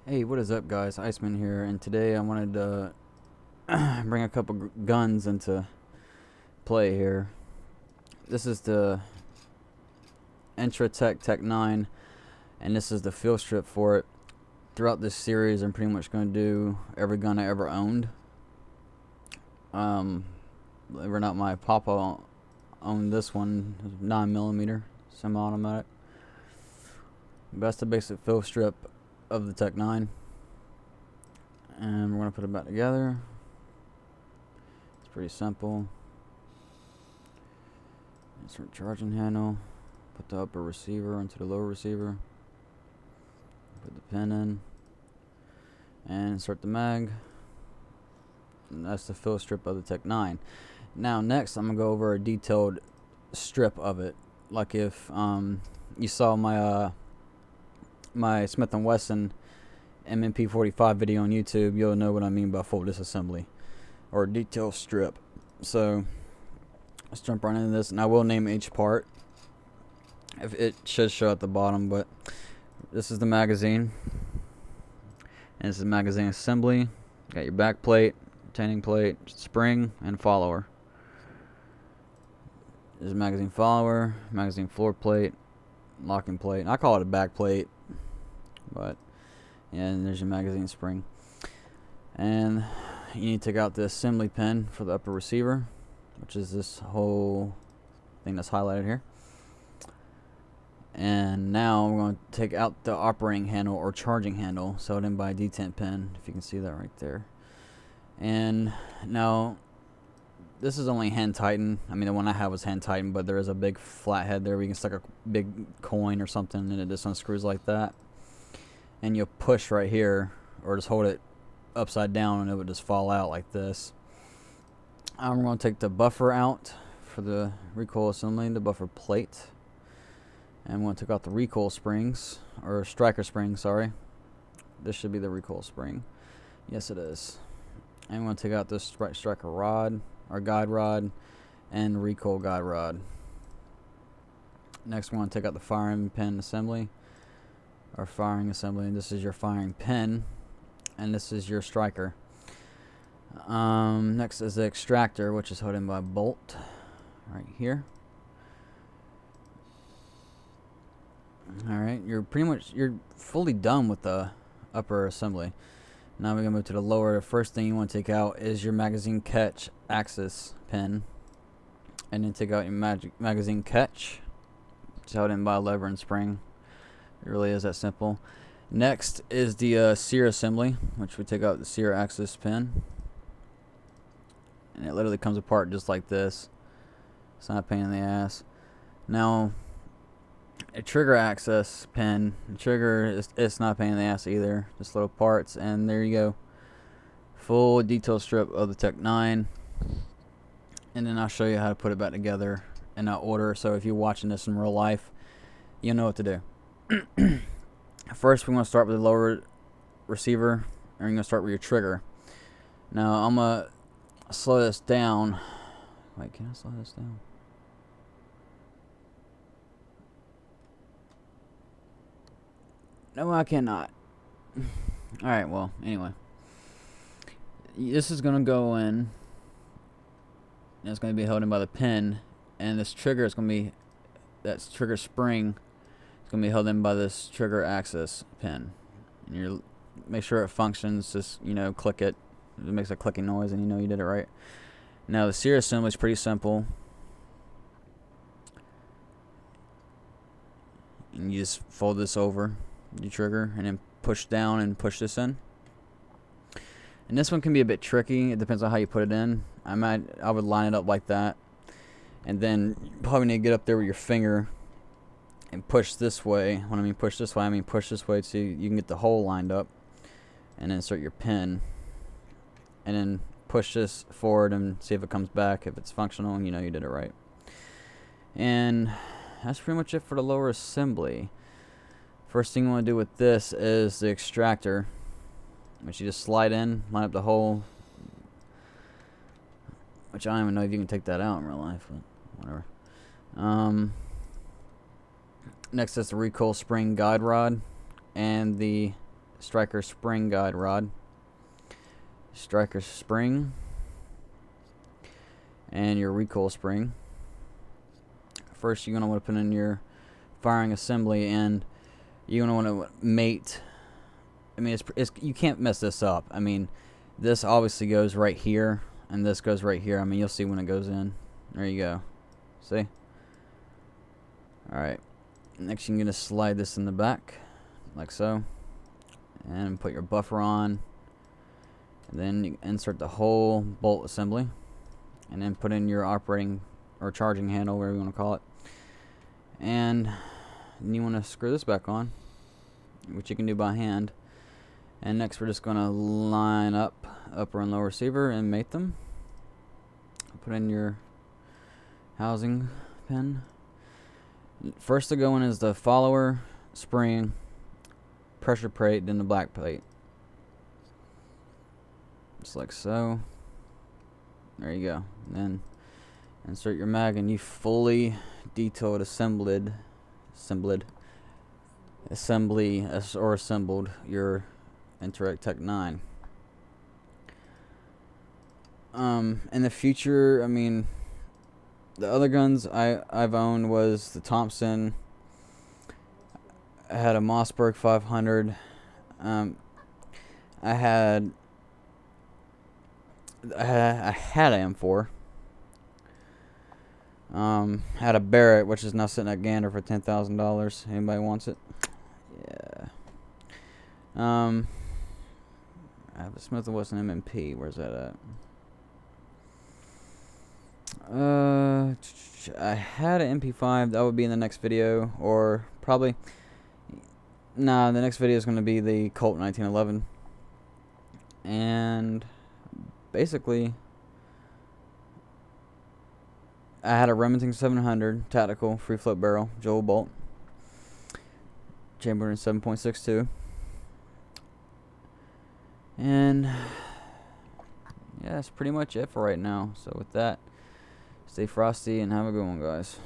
Hey, what is up, guys? Iceman here, and today I wanted to bring a couple guns into play here. This is the Intratec Tech 9, and this is the field strip for it. Throughout this series, I'm pretty much going to do every gun I ever owned. Believe it or not, my papa owned this one, 9mm semi-automatic. That's the basic field strip of the Tech 9. And we're going to put it back together. It's pretty simple. Insert charging handle. Put the upper receiver into the lower receiver. Put the pin in. And insert the mag. And that's the fill strip of the Tech 9. Now next I'm going to go over a detailed strip of it. Like if you saw my my Smith & Wesson MMP45 video on YouTube, you'll know what I mean by full disassembly or detail strip. So let's jump right into this, and I will name each part. If it should show at the bottom, but this is the magazine, and this is magazine assembly. Got your back plate, retaining plate, spring, and follower. This is magazine follower, magazine floor plate, locking plate. I call it a back plate, but and there's your magazine spring. And you need to take out the assembly pin for the upper receiver, which is this whole thing that's highlighted here. And now we're going to take out the operating handle or charging handle, so in by a detent pin, if you can see that right there. And now this is only hand tightened. I mean, the one I have was hand tightened, but there is a big flat head there where you can stick a big coin or something, and it just unscrews like that. And you'll push right here, or just hold it upside down, and it would just fall out like this. I'm going to take the buffer out for the recoil assembly, the buffer plate. And I'm going to take out the recoil springs, or striker spring, sorry. This should be the recoil spring. Yes, it is. And I'm going to take out this striker rod, or guide rod, and recoil guide rod. Next, we're going to take out the firing pin assembly, or firing assembly. This is your firing pin, and this is your striker. Next is the extractor, which is held in by a bolt right here. Alright, you're fully done with the upper assembly. Now we're going to move to the lower. The first thing you want to take out is your magazine catch axis pin, and then take out your magazine catch. It's held in by a lever and spring. It really is that simple. Next is the sear assembly, which we take out the sear axis pin, and it literally comes apart just like this. It's not a pain in the ass. Now a trigger access pin, the trigger it's not a pain in the ass either, just little parts. And there you go, full detail strip of the Tech 9. And then I'll show you how to put it back together in that order, so if you're watching this in real life, you know what to do. First, we're going to start with the lower receiver, and you're going to start with your trigger. Now I'm going to slow this down. Wait, can I slow this down? No, I cannot. Alright, well, anyway. This is going to go in, and it's going to be held in by the pin, and this trigger is going to be, that's trigger spring, it's going to be held in by this trigger axis pin. And you make sure it functions, just, click it. It makes a clicking noise, and you know you did it right. Now the sear assembly is pretty simple. And you just fold this over your trigger, and then push down and push this in. And this one can be a bit tricky. It depends on how you put it in. I would line it up like that, and then you probably need to get up there with your finger and push this way. When I mean push this way, I mean push this way so you can get the hole lined up, and insert your pin, and then push this forward and see if it comes back. If it's functional, and you know you did it right. And that's pretty much it for the lower assembly. First thing you want to do with this is the extractor, which you just slide in, line up the hole, which I don't even know if you can take that out in real life, but whatever. Next is the recoil spring guide rod and the striker spring guide rod, striker spring, and your recoil spring. First, you're going to want to put in your firing assembly, and you're going to want to mate. I mean, you can't mess this up. I mean, this obviously goes right here, and this goes right here. I mean, you'll see when it goes in. There you go. See? Alright. Next, you're going to slide this in the back, like so. And put your buffer on. And then you insert the whole bolt assembly. And then put in your operating or charging handle, whatever you want to call it. And you want to screw this back on, which you can do by hand. And next we're just going to line up upper and lower receiver and mate them. Put in your housing pin. First to go in is the follower, spring, pressure plate, then the black plate. Just like so. There you go. And then insert your mag, and you fully detailed assembled your Interact Tech 9. In the future, I mean, the other guns I've owned was the Thompson. I had a Mossberg 500. I had an M4. Had a Barrett, which is now sitting at Gander for $10,000. Anybody wants it? Yeah. I have a Smith & Wesson MMP. Where's that at? I had an MP5. That would be in the next video, or probably. Nah, the next video is going to be the Colt 1911. And basically, I had a Remington 700 tactical free float barrel, Joel bolt, chamber in 7.62, and yeah, that's pretty much it for right now. So with that, stay frosty and have a good one, guys.